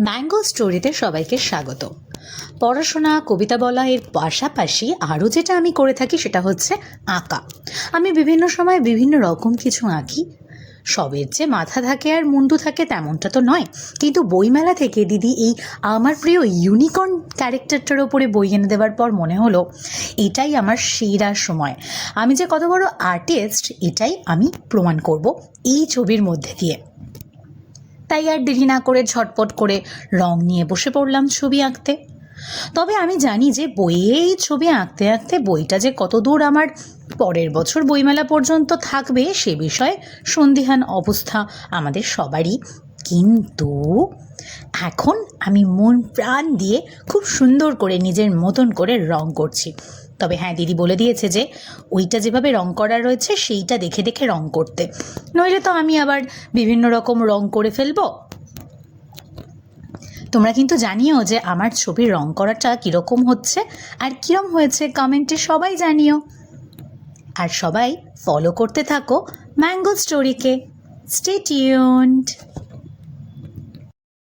Mango স্টোরিতে সবাইকে স্বাগত। পড়াশোনা, কবিতা বলা এর পাশাপাশি আরও যেটা আমি করে থাকি সেটা হচ্ছে আঁকা। আমি বিভিন্ন সময় বিভিন্ন রকম কিছু আঁকি। সবের যে মাথা থাকে আর মুন্ডু থাকে তেমনটা তো নয়, কিন্তু বইমেলা থেকে দিদি এই আমার প্রিয় ইউনিকর্ন ক্যারেক্টারটার ওপরে বই এনে দেওয়ার পর মনে হলো এটাই আমার সেরা সময়। আমি যে কত বড় আর্টিস্ট এটাই আমি প্রমাণ করব এই ছবির মধ্যে দিয়ে। তাই আর দেরি না করে ঝটপট করে রং নিয়ে বসে পড়লাম ছবি আঁকতে। তবে আমি জানি যে বইয়েই ছবি আঁকতে আঁকতে বইটা যে কত দূর আমার পরের বছর বইমেলা পর্যন্ত থাকবে সে বিষয়ে সন্দিহান অবস্থা আমাদের সবারই। কিন্তু এখন আমি মন প্রাণ দিয়ে খুব সুন্দর করে নিজের মতন করে রং করছি। তবে হ্যাঁ, দিদি বলে দিয়েছে যে ওইটা যেভাবে রং করা রয়েছে সেইটা দেখে দেখে রং করতে, নইলে তো আমি আবার বিভিন্ন রকম রং করে ফেলবো। তোমরা কিন্তু জানিও যে আমার ছবির রং করাটা কীরকম হচ্ছে আর কীরকম হয়েছে কমেন্টে সবাই জানিও। আর সবাই ফলো করতে থাকো ম্যাঙ্গো স্টোরিকে। Stay tuned.